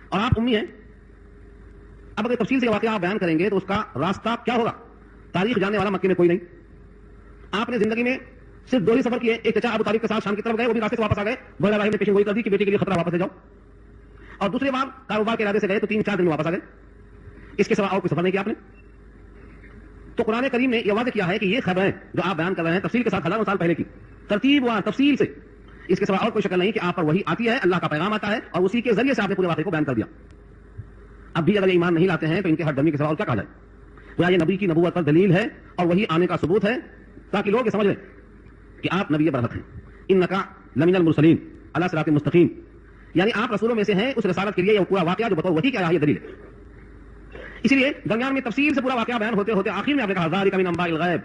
اور آپ امی ہیں. اب اگر تفصیل سے واقعہ آپ بیان کریں گے تو اس کا راستہ کیا ہوگا؟ تاریخ جاننے والا مکے میں کوئی نہیں. آپ نے زندگی میں صرف 2 ہی سفر کیے. ایک چچا ابو طالب کے ساتھ شام کی طرف گئے, وہ بھی راستے سے واپس آ گئے, بڑا راہی نے پیشن گوئی کر دی کہ بیٹے کے لیے خطرہ, واپس سے جاؤ. اور دوسری بار کاروبار کے ارادے سے گئے تو 3-4 دن میں واپس آ گئے. اس کے سوا اور کوئی سفر نہیں کیا آپ نے. تو قرآن کریم نے یہ واضح کیا ہے کہ یہ خبریں جو آپ بیان کر رہے ہیں تفصیل کے ساتھ ہزاروں سال پہلے کی, ترتیب و تفصیل سے, اس کے سوا اور کوئی شکل نہیں کہ آپ پر وہی آتی ہے, اللہ کا پیغام آتا ہے اور اسی کے ذریعے سے آپ نے پورے واقعے کو بیان کر دیا. اب بھی اگر یہ ایمان نہیں لاتے ہیں تو ان کے ہر ڈمی کے سوا اور کیا کہا جائے. تو یہ نبی کی نبوت پر دلیل ہے اور وہی آنے کا ثبوت ہے تاکہ لوگ یہ سمجھ لیں کہ آپ نبی برحق ہیں. انکا لمن المرسلین علی صراط مستقیم, یعنی آپ رسولوں میں سے ہیں. اس رسالت کے لیے یہ پورا واقعہ جو بطور وحی کیا ہے یہ دلیل ہے. اسی لیے درمیان میں تفصیل سے پورا واقعہ بیان ہوتے ہوتے آخر میں آپ نے کہا ذالک من انباء الغیب.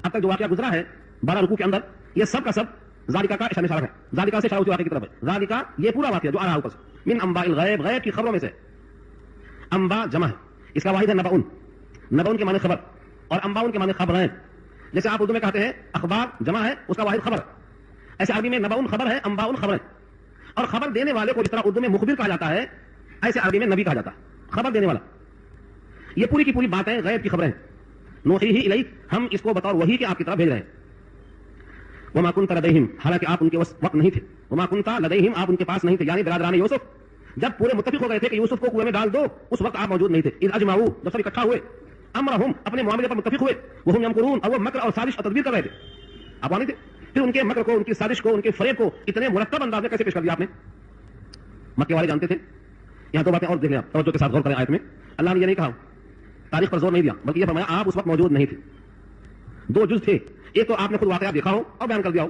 اب تک جو واقعہ گزرا ہے 12 رکوع کے اندر, یہ سب کا سب ذالک کا اشارہ ہے. ذالک سے اشارہ ہوتی واقعے کی طرف ہے. ذالک یہ پورا واقعہ جو آ رہا ہے اوپر سے, من انباء الغیب, غیب کی خبروں میں سے. انباء جمع ہے, اس کا واحد ہے نبأ. نبأ کے معنی خبر اور انباء کے معنی خبریں. جیسے آپ اردو میں کہتے ہیں اخبار جمع ہے, اس کا واحد خبر, ایسے عربی میں نبأ خبر ہے, انباء خبریں. اور خبر دینے والے کو جس طرح اردو میں مخبر کہا جاتا ہے ایسے عربی میں نبی کہا جاتا ہے, خبر دینے والا. یہ پوری کی پوری باتیں غیب کی خبریں ہیں. نوحیہ الیک, ہم اس کو بطور وحی کے آپ کی طرف بھیج رہے ہیں. وما كنت لديهم, حالانکہ آپ ان کے وقت نہیں تھے. وما كنت لديهم, آپ ان کے پاس نہیں تھے, یعنی برادران یوسف جب پورے متفق ہو گئے تھے کہ یوسف کو کنویں میں ڈال دو, اس وقت آپ موجود نہیں تھے. اذ اجمعوا, جب سب اکٹھا ہوئے, امرهم, اپنے معاملے پر متفق ہوئے, وهم يمكرون, اور وہ مکر اور سازش اور تدبیر کر رہے تھے. آپ وہاں نہیں تھے. پھر ان کے مکر کو, ان کی سازش کو, ان کے فریب کو اتنے مرتب انداز میں کیسے پیش کر دیا آپ نے. مکے والے جانتے تھے. یہاں 2 باتیں اور دیکھ لیں آپ توجہ کے ساتھ غور کریں. آیت میں اللہ نے یہ نہیں کہا, تاریخ پر زور نہیں دیا, بلکہ یہ فرمایا آپ اس وقت موجود نہیں تھے. 2 جز تھے, ایک تو آپ نے خود واقعہ دیکھا ہو اور بیان کر دیا ہو,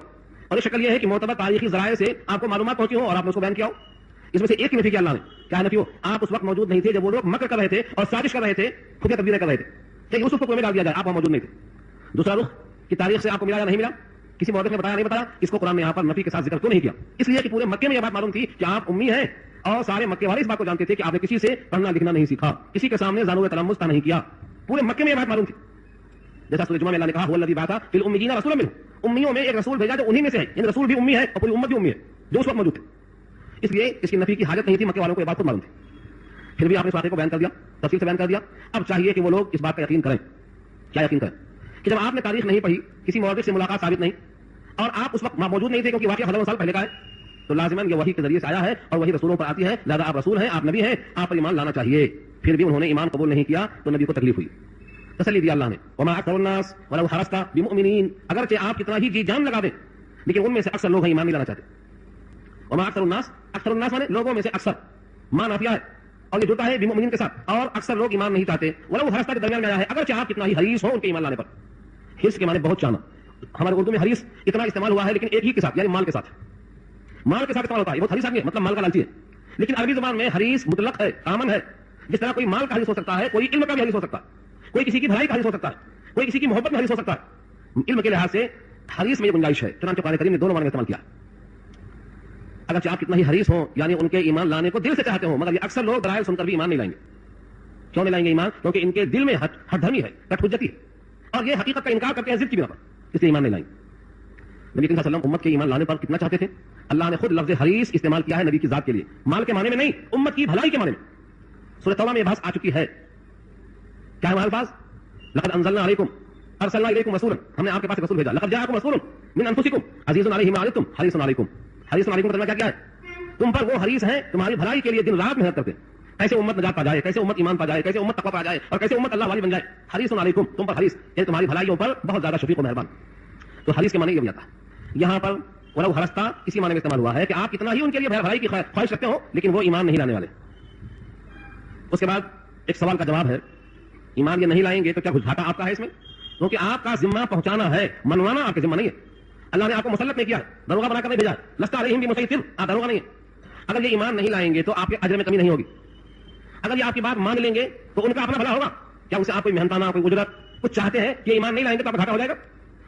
اور یہ شکل یہ ہے کہ معتبر تاریخی ذرائع سے آپ کو معلومات پہنچی ہو اور آپ نے اس کو بیان کیا ہو. اس میں سے ایک کی نفی کیا اللہ نے, کیا نفی ہو, آپ اس وقت موجود نہیں تھے جب وہ لوگ مکر کر رہے تھے اور سازش کر رہے تھے, خفیہ تدبیریں کر رہے تھے کہ یوسف کو کنویں میں ڈال دیا جائے, آپ وہاں موجود نہیں تھے. دوسرا رخ کی تاریخ سے آپ کو ملا یا نہیں ملا, کسی مورخ نے بتایا نہیں بتایا, اس کو قرآن نے یہاں پر نفی کے ساتھ ذکر کیوں نہیں کیا. اس لیے کہ پورے مکے میں یہ بات معلوم تھی کہ آپ امی ہیں, اور سارے مکے والے اس بات کو جانتے تھے کہ آپ نے کسی سے پڑھنا لکھنا نہیں سیکھا, کسی کے سامنے زانو تلمس نہیں کیا. پورے مکے میں یہ بات معلوم تھی. جیسا سورہ جمعہ میں اللہ نے کہا هو الذی بعث فی الامیین رسولا منهم, امیوں میں ایک رسول بھیجا جو انہی میں سے ہے, یعنی رسول بھی امی ہے اور پوری امت بھی امی ہے جو اس وقت موجود تھے. اس لیے اس کی نفی کی حاجت نہیں تھی, مکے والوں کو یہ بات خود معلوم تھی. پھر بھی آپ نے اس واقعے کو بیان کر دیا, تفصیل سے بیان کر دیا. اب چاہیے کہ وہ لوگ اس بات کا یقین کریں. کیا یقین کریں کہ جب آپ نے تاریخ نہیں پڑھی, کسی مورخ سے ملاقات ثابت نہیں, اور آپ اس وقت موجود نہیں تھے کیونکہ واقعہ ہزاروں سال پہلے کا ہے, تو لازماً یہ وحی کے ذریعے سے آیا ہے اور وہی رسولوں پر آتی ہے, لہذا آپ رسول ہیں, آپ نبی ہیں, آپ پر ایمان لانا چاہیے. پھر بھی انہوں نے ایمان قبول نہیں کیا تو نبی کو تکلیف ہوئی. تسلی دیا اللہ نے, وما اکثر الناس ولو حرصت بمؤمنین, اگرچہ آپ کتنا ہی جی جان لگا دیں لیکن ان میں سے اکثر لوگ ایمان نہیں لانا چاہتے. وما اکثر الناس مانے لوگوں میں سے اکثر, ماں نافیہ ہے اور یہ جڑتا ہے بمؤمنین کے ساتھ, اور اکثر لوگ ایمان نہیں چاہتے. ولو حرصت کے درمیان میں آیا ہے, اگرچہ آپ کتنا ہی حریص ہو ان کے ایمان لانے پر. حرص کے معنی بہت چاہنا, ہمارے اردو میں حریص اتنا استعمال ہوا ہے لیکن ایک ہی کے ساتھ, یعنی مال کے ساتھ. مال کے ساتھ استعمال ہوتا ہے, یہ بہت حریص آدمی ہے, مطلب مال کا لالچی ہے. لیکن عربی زبان میں حریص مطلق ہے, کامن ہے. جس طرح کوئی مال کا حریص ہو سکتا ہے, کوئی علم کا بھی حریص ہو سکتا ہے, کوئی کسی کی بھلائی کا حریص ہو سکتا ہے, کوئی کسی کی محبت میں حریص ہو سکتا ہے. علم کے لحاظ سے حریص میں یہ گنجائش ہے. چنانچہ قرآن کریم نے 2 معنی استعمال کیا. اگرچہ آپ کتنا ہی حریص ہوں, یعنی ان کے ایمان لانے کو دل سے چاہتے ہوں, مگر یہ اکثر لوگ دلائل سن کر بھی ایمان نہیں لائیں گے. کیوں نہیں لائیں گے ایمان؟ کیونکہ ان کے دل میں ہٹ دھرمی ہے, کٹ حجتی ہے, اور یہ حقیقت کا انکار کرتے ہیں ضد کی بنا پر, اس لیے ایمان نہیں لائیں. نبی کریم صلی اللہ علیہ وسلم امت کے ایمان لانے پر کتنا چاہتے تھے. اللہ نے خود لفظ حریص استعمال کیا ہے نبی کی ذات کے لیے, مال کے معنی میں نہیں, امت کی بھلائی کے معنی میں. سورہ توبہ میں یہ بات آ چکی ہے. کیا ہے الفاظ؟ لقد انزلنا علیکم ارسلنا الیکم رسولا, ہم نے آپ کے پاس رسول بھیجا. لقد جاءکم رسول من انفسکم عزیز علیہ ما عنتم حریص علیکم. حریص علیکم کا ترجمہ کیا ہے؟ تم پر وہ حریص ہیں تمہاری بھلائی کے لیے دن رات محنت کرتے ہیں. کیسے امت نجات پا جائے, کیسے امت ایمان پا جائے, کیسے امت تقویٰ پا جائے, اور کیسے امت اللہ والی بن جائے. حریص علیکم, تم پر حریص, یعنی تمہاری بھلائیوں پر بہت زیادہ شفیق و مہربان. تو حریص کے معنی یہ بھی آتا ہے. یہاں پر ولو حرصتا اسی معنی میں استعمال ہوا ہے کہ آپ کتنا ہی ان کے لیے بھلائی کی خواہش رکھتے ہو لیکن وہ ایمان نہیں لانے والے. اس کے بعد ایک سوال کا جواب ہے, ایمان یہ نہیں لائیں گے تو کیا گھاٹا آپ کا ہے اس میں؟ کیونکہ آپ کا ذمہ پہنچانا ہے, منوانا آپ کے ذمہ نہیں ہے. اللہ نے آپ کو مسلط نہیں کیا ہے, دروغہ بنا کر نہیں بھیجا ہے. لست علیہم بمسیطر, آپ دروغہ نہیں ہے. اگر یہ ایمان نہیں لائیں گے تو آپ کے اجر میں کمی نہیں ہوگی. اگر یہ آپ کی بات مان لیں گے تو ان کا اپنا بھلا ہوگا. کیا اسے آپ کوئی محنتانہ, کوئی اجرت کچھ چاہتے ہیں کہ ایمان نہیں لائیں گے تو آپ گھاٹا ہو جائے گا؟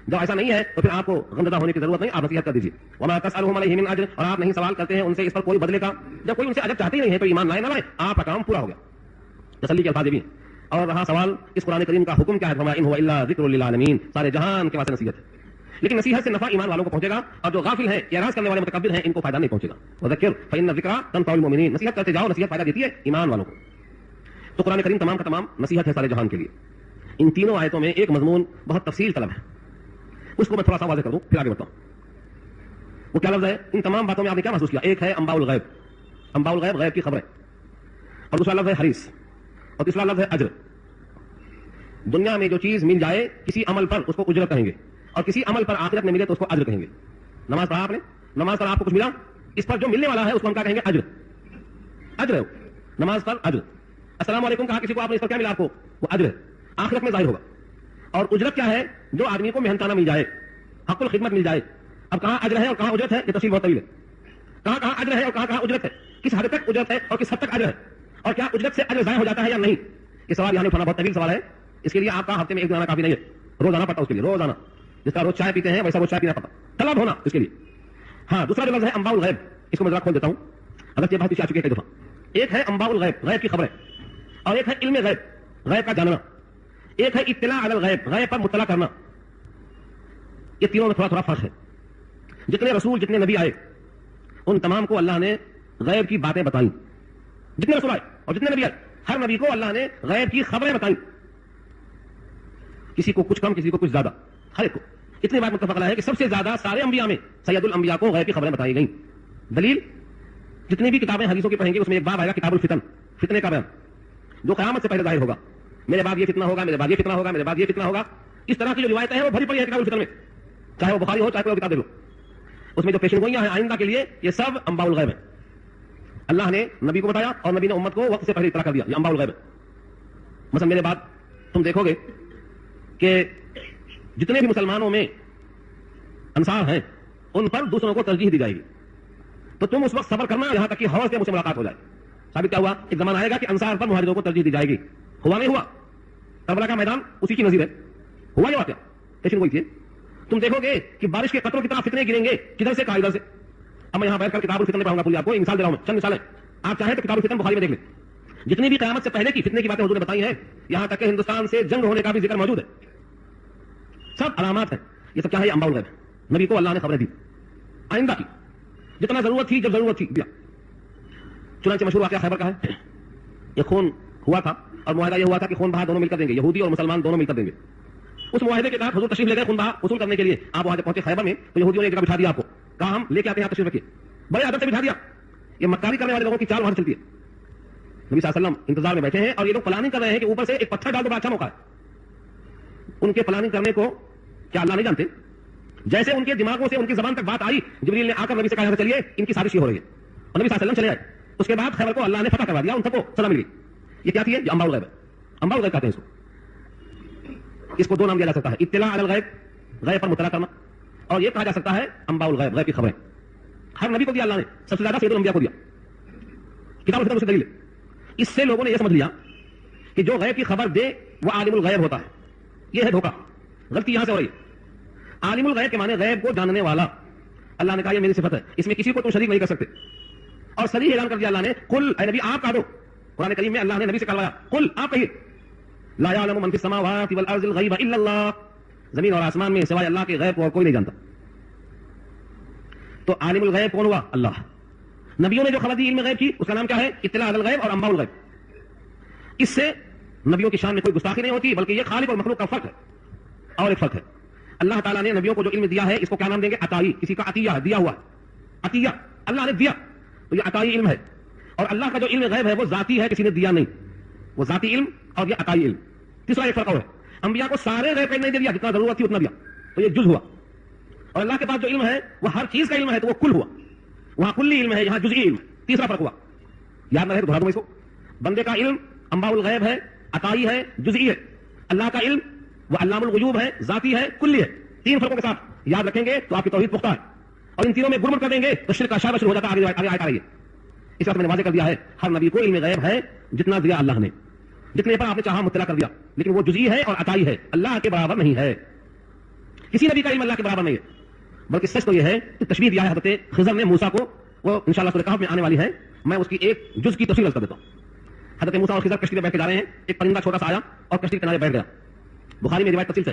جب ایسا نہیں ہے تو پھر آپ کو غمزدہ ہونے کی ضرورت نہیں, آپ نصیحت کر دیجیے. وما تسألهم علیہ من اجر, اور آپ نہیں سوال کرتے ہیں ان سے اس پر کوئی بدلے کا. جب کوئی ان سے اجر چاہتے ہی نہیں ہے تو ایمان لائے نہ لائے, آپ کا کام پورا ہو گیا. تسلی کے الفاظ بھی ہیں. اور رہا سوال اس قرآن کریم کا حکم کیا ہے, فرمایا ان هو الا ذکر للعالمین, سارے جہان کے واسطے نصیحت ہے. لیکن نصیحت سے نفع ایمان والوں کو پہنچے گا، اور جو غافل ہیں، اعراض کرنے والے متکبر ہیں، ان کو فائدہ نہیں پہنچے گا. وذکر فإن الذکرى تنفع المؤمنین. نصیحت کرتے جاؤ، نصیحت فائدہ دیتی ہے ایمان والوں کو. تو قرآن کریم تمام کا تمام نصیحت ہے سارے جہان کے لیے. ان تینوں آیتوں میں ایک مضمون بہت تفصیل طلب ہے، اس کو میں تھوڑا سا واضح کر دوں پھر آگے بڑھتا ہوں. وہ کیا لفظ ہے؟ ان تمام باتوں میں آپ نے کیا محسوس کیا؟ ایک ہے انباء الغیب، انباء الغیب غیب کی خبریں، اور دوسرا لفظ ہے حریص، اور تیسرا لفظ ہے اجر. دنیا میں جو چیز مل جائے کسی عمل پر اس کو اجرت کہیں گے، اور کسی عمل پر آخرت میں ملے تو اس کو اجر کہیں گے. نماز پڑھا آپ نے، نماز پر آپ کو کچھ ملا، اس پر جو ملنے والا ہے اس کو ہم کیا کہیں گے؟ اجر. اجر ہے وہ، نماز پر اجر. السلام علیکم کہا کسی کو آپ نے، اس پر کیا ملا آپ کو؟ وہ اجر ہے، آخرت میں ظاہر ہوگا. اور اجرت کیا ہے؟ جو آدمی کو محنتانہ مل جائے، حق الخدمت مل جائے. اب کہاں اجر ہے اور کہاں اجرت ہے، یہ تفصیل بہت طویل ہے. کہاں اجر ہے اور کہاں اجرت ہے، کس حد تک اجرت ہے اور کس حد تک اجر ہے، اور کیا اجرت سے اجر ضائع ہو جاتا ہے یا نہیں. یہ سوال یہاں اٹھانا بہت طویل سوال ہے. اس کے لیے آپ کا ہفتے میں ایک دن آنا کافی نہیں ہے، روز آنا پڑتا اس کے لیے. روز آنا، جس طرح روز چائے پیتے ہیں ویسا روز چائے پینا پڑتا، طلب ہونا اس کے لیے. ہاں، دوسرا جو لفظ ہے انباء الغیب، اس کو میں ذرا کھول دیتا ہوں. اگر یہ بات پیچھے آ چکی ہے کئی دفعہ. ایک ہے انباء الغیب، غیب کی خبریں، اور ایک ہے علم غیب، غیب کا جاننا. ایک ہے اطلاع علی الغیب، غیب پر مطلع کرنا. یہ تینوں میں تھوڑا تھوڑا فرق ہے. جتنے رسول، جتنے نبی آئے، ان تمام کو اللہ نے غیب کی باتیں بتائیں. جتنے رسول آئے اور جتنے نبی آئے، ہر نبی کو اللہ نے غیب کی خبریں بتائیں. کسی کو کچھ کم، کسی کو کچھ زیادہ، ہر ایک کو. اتنی بات متفق ہے کہ سب سے زیادہ سارے انبیاء میں سید الانبیاء کو غیب کی خبریں بتائی گئیں. دلیل، جتنی بھی کتابیں حدیثوں کی پڑھیں گے اس میں ایک باب آئے گا کتاب الفتن، فتنے کا بیان، جو قیامت سے پہلے ظاہر ہوگا. میرے بعد یہ فتنہ ہوگا، میرے بعد یہ فتنہ ہوگا، میرے بعد یہ فتنہ ہوگا. اس طرح کی جو روایتیں ہیں وہ بھری پڑی ہے کتاب الفتن میں، چاہے وہ بخاری ہو چاہے کوئی کتاب دے لو. اس میں جو پیشن گوئیاں ہیں آئندہ کے لیے، یہ سب انباء الغیب ہیں. اللہ نے نبی کو بتایا اور نبی نے امت کو وقت سے پہلے اطلاع کر دیا. یہ انباء الغیب ہے. مثلا میرے بعد تم دیکھو گے کہ جتنے بھی مسلمانوں میں انصار ہیں ان پر دوسروں کو ترجیح دی جائے گی. تو تم اس وقت صبر کرنا یہاں تک کہ حوض سے مجھ سے ملاقات ہو جائے. ثابت کیا ہوا؟ ایک زمانہ آئے گا کہ انصار پر مہاجروں کو ترجیح دی جائے گی. ہوا نہیں ہوا؟ کربلا کا میدان اسی کی نظیر ہے. ہوا یہ واقعہ، لیکن وہی تھی. تم دیکھو گے کہ بارش کے قطروں کی طرح فتنے گریں گے، کدھر سے کہا ادھر سے. اب میں یہاں بیٹھ کر کتاب الفتن میں پڑھوں گا پوری، آپ کو مثال دے رہا ہوں میں، چند مثالیں. آپ چاہیں تو کتاب الفتن بخاری میں دیکھ لیں. جتنی بھی قیامت سے پہلے کی فتنے کی باتیں حضور نے بتائی ہیں، یہاں تک کہ ہندوستان سے جنگ ہونے کا بھی ذکر موجود ہے. سب علامات ہیں. یہ سب کیا ہے؟ انباء الغیب. نبی کو اللہ نے خبریں دی آئندہ کی، جتنا ضرورت تھی، جب ضرورت تھی دیا. چنانچہ مشہور واقعہ خیبر کا ہے. یہ خون ہوا تھا اور معاہدہ یہ ہوا تھا کہ خون بہا دونوں مل کر دیں گے، یہودی اور مسلمان دونوں مل کر دیں گے. اس معاہدے کے تحت حضور تشریف لے گئے خون بہا وصول کرنے کے لیے. آپ وہاں پہنچے خیبر میں تو یہودیوں نے ایک جگہ بٹھا دیا، آپ کو کہا ہم لے کے آتے ہیں، آپ تشریف رکھیے. بڑے ادب سے بٹھا دیا. یہ مکاری کرنے والے لوگوں کی چال وہاں چلتی ہے. نبی صلی اللہ علیہ وسلم انتظار میں بیٹھے ہیں اور یہ لوگ پلاننگ کر رہے ہیں کہ اوپر سے ایک پتھر ڈال دو، بڑا اچھا موقع ہے. ان کے پلاننگ کرنے کو کیا اللہ نہیں جانتے؟ جیسے ان کے دماغوں سے ان کی زبان تک بات آئی، جبریل نے آ کر نبی سے کہا چلیے ان کی سازش یہ ہو رہی ہے، اور نبی صلی اللہ علیہ وسلم چلے آئے. اس کے بعد خیبر کو اللہ نے فتح کروا دیا، ان سب کو سزا مل گئی. یہ کیا تھی؟ یہ انباء الغیب ہے. انباء الغیب کہتے ہیں اس کو. اس کو دو نام دیا جا سکتا ہے، اطلاع علی الغیب، غیب پر مطلع کرنا، اور یہ کہا جا سکتا ہے انباء الغیب، غیب کی خبریں. ہر نبی کو دیا اللہ نے، سب سے زیادہ سید الانبیاء کو دیا. کتاب الفتن سے دلیل ہے. اس سے لوگوں نے یہ سمجھ لیا کہ جو غیب کی خبر دے وہ عالم الغیب ہوتا ہے. یہ ہے دھوکہ، غلطی یہاں سے ہو رہی ہے. عالم الغیب کے معنی غیب کو جاننے والا. اللہ نے کہا یہ میری صفت ہے، اس میں کسی کو تم شریک نہیں کر سکتے. اور صریح اعلان کر دیا اللہ نے، قل اے نبی آپ کہہ دو. قرآن کریم میں اللہ نے نبی سے کہلوایا، قل آپ کہیے، لا یعلم من فی السماوات والارض الغیب الا اللہ. زمین اور آسمان میں سوائے اللہ کے غیب کو اور کوئی نہیں جانتا. تو عالم الغیب کون ہوا؟ اللہ. نبیوں نے جو خبر دی علم غیب کی، اس کا نام کیا ہے؟ اطلاع علی الغیب اور انباء الغیب. اس سے نبیوں کی شان میں کوئی گستاخی نہیں ہوتی، بلکہ یہ خالق اور مخلوق کا فرق ہے. اور ایک فرق ہے، اللہ تعالیٰ نے نبیوں کو جو علم دیا ہے اس کو کیا نام دیں گے؟ عطائی. کسی کا عطیہ ہے، دیا ہوا. عطیہ اللہ نے دیا تو یہ عطائی علم ہے. اور اللہ کا جو علم غیب ہے وہ ذاتی ہے، کسی نے دیا نہیں. وہ ذاتی علم اور یہ عطائی علم. تیسرا ایک فرق اور ہے، انبیاء کو سارے غیب کا علم نہیں دیا، جتنا ضرورت تھی اتنا دیا، تو یہ جز ہوا. اور اللہ کے پاس جو علم ہے وہ ہر چیز کا علم ہے، تو وہ کل ہوا. وہاں کلی علم ہے، یہاں جزئی علم. تیسرا فرق ہوا، یاد نہ رہے تو دہرا دوں اس کو. بندے کا علم انباء الغیب ہے، عطائی ہے، جزئی ہے. اللہ کا علم وہ علام الغیوب ہے، ذاتی ہے، کلی ہے. تین فرقوں کے ساتھ یاد رکھیں گے تو آپ کی توحید پختہ ہے. اور ان تینوں میں گڑبڑ کر دیں گے تو شرک کا شابش ہو جاتا ہے. آگے آتا رہیے. اس وقت میں نے واضح کر دیا ہے، ہر نبی کو علم غیب ہے جتنا دیا اللہ نے، جتنے پر آپ نے چاہا مطلع کر دیا. لیکن وہ جزئی ہے اور عطائی ہے، اللہ کے برابر نہیں ہے. کسی نبی کا علم اللہ کے برابر نہیں ہے. بلکہ سچ تو یہ ہے کہ تشبیہ دیا ہے حضرت خضر نے موسیٰ کو، وہ انشاءاللہ سورہ کہف میں آنے والی ہے. میں اس کی ایک جز کی تفصیل کر دیتا ہوں. حضرت موسیٰ اور خضر کشتی میں بیٹھ کے جا رہے ہیں. ایک پرندہ چھوٹا سا آیا اور کشتی کے کنارے بیٹھ گیا. بخاری میں روایت تفصیل سے.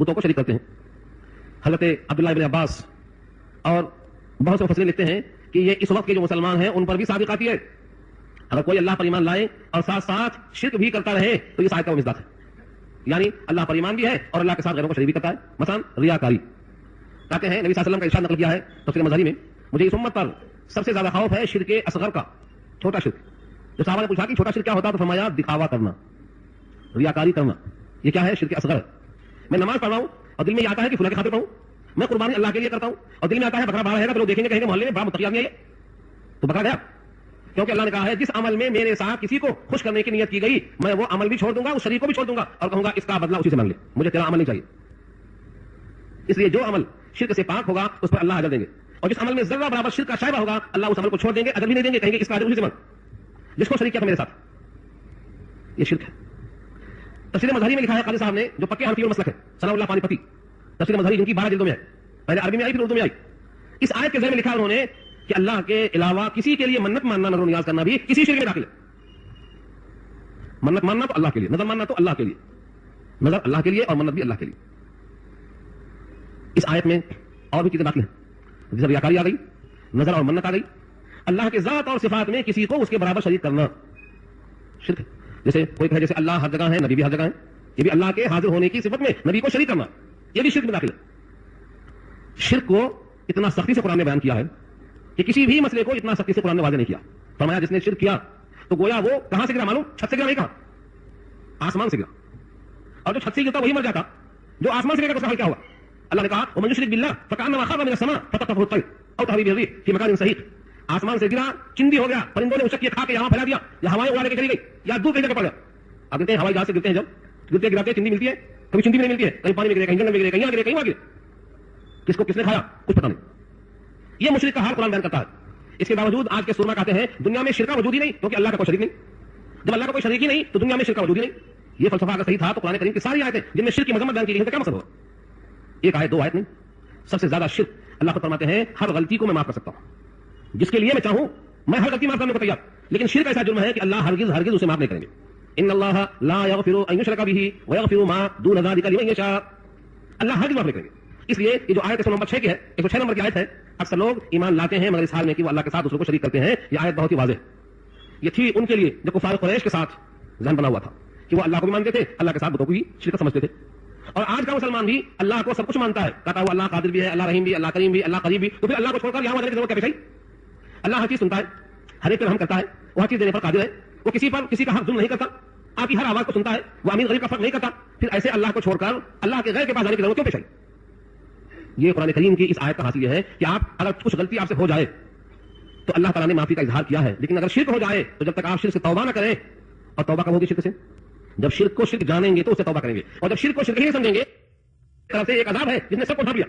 بتوں کو شریک کرتے ہیں. حضرت عبداللہ ابن عباس اور بہت سے مفسرین لکھتے ہیں کہ یہ اس وقت کے جو مسلمان ہیں ان پر بھی صادق آتی ہے. اگر کوئی اللہ پر ایمان لائے اور ساتھ ساتھ شرک بھی کرتا رہے تو یہ آیت کا مصداق ہے. یعنی اللہ پر ایمان بھی ہے اور اللہ کے ساتھ غیروں کو شریک بھی کرتا ہے. مثلا ریاکاری. کہتے ہیں نبی صلی اللہ علیہ وسلم کا ارشاد نقل کیا ہے تفسیر مظہری میں, مجھے اس امت پر سب سے زیادہ خوف ہے شرک اصغر کا, چھوٹا شرک. جو صحابہ نے پوچھا کہ چھوٹا شرک کیا ہوتا ہے تو فرمایا دکھاوا کرنا, ریاکاری کرنا. یہ کیا ہے؟ شرک اصغر ہے. میں نماز پڑھ رہا ہوں اور دل میں یہ آتا ہے کہ فلاں کی خاطر پڑھوں, میں قربانی اللہ کے لیے کرتا ہوں اور دل میں آتا ہے بکرا بارہ رہے گا تو لوگ دیکھیں گے کہیں گے محلے میں بڑا متقی آدمی ہے, تو بکرا گیا. کیونکہ اللہ نے کہا ہے جس عمل میں میرے ساتھ کسی کو خوش کرنے کی نیت کی گئی میں وہ عمل بھی چھوڑ دوں گا, اس شریک کو بھی چھوڑ دوں گا اور کہوں گا اس کا بدلہ اسی سے مانگ لے, مجھے تیرا عمل نہیں چاہیے. اس لیے جو عمل شرک سے پاک ہوگا اس پر اللہ اجر دیں گے, اور جس عمل میں ذرہ برابر شرک کا شائبہ ہوگا اللہ اس عمل کو چھوڑ دیں گے, اجر بھی نہیں دیں گے, کہیں گے اس کا اجر اسی سے مانگ, جس کو شریک کیا تھا میرے ساتھ. یہ شرک ہے. تفسیر مظہری میں لکھا ہے قاضی صاحب نے, جو پکے حنفی اور مسلک ہے, ثناء اللہ پانی پتی. تفسیر مظہری جن کی 12 جلدوں میں ہے, پہلے عربی میں آئی پھر اردو میں آئی. اس آیت کے ذیل میں لکھا انہوں نے کہ اللہ کے علاوہ کسی کے لیے منت ماننا, نظر و نیاز کرنا بھی کسی شرک میں داخل ہے. منت ماننا تو اللہ کے لیے, نظر ماننا تو اللہ کے لیے, نظر اللہ کے لیے اور منت بھی اللہ کے لیے. اس آیت میں اور بھی چیزیں داخل ہیں, جیسے ریاکاری آ گئی, نظر اور منت آ گئی. اللہ کے ذات اور صفات میں کسی کو اس کے برابر شریک کرنا شرک ہے. جیسے کوئی کہے جیسے اللہ ہر جگہ ہے, نبی بھی ہر جگہ ہے, یہ بھی اللہ کے حاضر ہونے کی صفت میں نبی کو شریک کرنا, یہ بھی شرک میں داخل ہے. شرک کو اتنا سختی سے قرآن نے بیان کیا ہے کہ کسی بھی مسئلے کو اتنا سختی سے قرآن نے واضح نہیں کیا. فرمایا جس نے شرک کیا تو گویا وہ کہاں سے گرا معلوم, چھت سے گرا نہیں, کہاں آسمان سے گرا, اور جو چھت سے گرتا وہی مر جاتا, جو آسمان سے گرا اس کا حل کیا ہوا. اللہ نے کہا ومن یشرک باللہ فکأنما خر من السماء فتخطفه الطير او تهوي به الريح في مكان سحيق. آسمان سے گرا, چندی ہو گیا, پرندوں نے اسے کھا کے یہاں پھیلا دیا, یا ہوائیں اڑا کے چلی گئی, یا دور کہیں جگہ پڑ گیا. آپ دیکھتے ہیں ہوائی جہاز سے گرتے ہیں, جب گرتے گراتے چندی ملتی ہے, کبھی چندی بھی نہیں ملتی ہے, کہیں پانی میں گرے, کہیں جنگل میں گرے, کہیں یہاں گرے, کہیں وہاں گرے. کس کو کس نے کھایا کچھ پتا نہیں. یہ مشرک کا حال قرآن بیان کرتا ہے. اس کے باوجود آج کے سورما کہتے ہیں دنیا میں شرک کا وجود ہی نہیں, کیونکہ اللہ کا کوئی شریک نہیں. جب اللہ کا کوئی شریک ہی نہیں تو دنیا میں شرک کا وجود ہی نہیں. یہ فلسفہ اگر صحیح تھا تو قرآن کریم کی ساری آیتیں جن میں شرک کی مذمت بیان کی گئی ہے تو کیا مقصد ہوگا. ایک آیت, 2 آیت نہیں. سب سے زیادہ شرک اللہ کو فرماتے ہیں ہر غلطی کو میں معاف کر سکتا ہوں, جس کے لیے میں چاہوں میں ہر غلطی معاف کرنے کو تیار. لیکن شرک ایسا جرم ہے کہ اللہ ہرگز ہرگز اسے معاف نہیں کریں گے. ان اللہ لا یغفر ان یشرک به ویغفر ما دون ذلك لمن یشاء. اللہ ہرگز معاف نہیں کریں گے. اس لیے یہ جو آیت نمبر 6 کی ہے, 106 نمبر کی آیت ہے, اکثر لوگ ایمان لاتے ہیں مگر اس حال میں کہ وہ اللہ کے ساتھ دوسروں کو شریک کرتے ہیں. یہ آیت بہت ہی واضح ہے. یہ تھی ان کے لیے جو کفار قریش کے ساتھ ذہن بنا ہوا تھا کہ وہ اللہ کو بھی مانتے تھے, اللہ کے ساتھ بتوں کو بھی شرک سمجھتے تھے. اور آج کا مسلمان بھی اللہ کو سب کچھ مانتا ہے, کہتا ہے وہ اللہ قادر بھی ہے, اللہ رحیم بھی, اللہ کریم بھی, اللہ قریب بھی, تو پھر اللہ کو چھوڑ کر یہاں کی ضرورت کیا پیش آئی. اللہ ہر چیز سنتا ہے, ہر ایک پہ رحم کرتا ہے, وہ ہر چیز دینے پر قادر ہے, وہ کسی پر کسی کا حق ظلم نہیں کرتا, آپ کی ہر آواز کو سنتا ہے, وہ امیر غریب کا فرق نہیں کرتا. پھر ایسے اللہ کو چھوڑ کر اللہ کے غیر کے پاس جانے کی ضرورت کیوں پیش آئی. یہ قرآن کریم کی اس آیت کا حاصل یہ ہے کہ آپ اگر کچھ غلطی آپ سے ہو جائے تو اللہ تعالیٰ نے معافی کا اظہار کیا ہے, لیکن اگر شرک ہو جائے تو جب تک آپ شرک سے توبہ نہ کریں, اور توبہ کب ہوگی شرک سے, جب شرک کو شرک جانیں گے تو اس سے توبہ کریں گے, اور جب شرک کو شرک ہی نہیں سمجھیں گے طرف سے ایک عذاب ہے جس نے سب کو ڈھا لیا.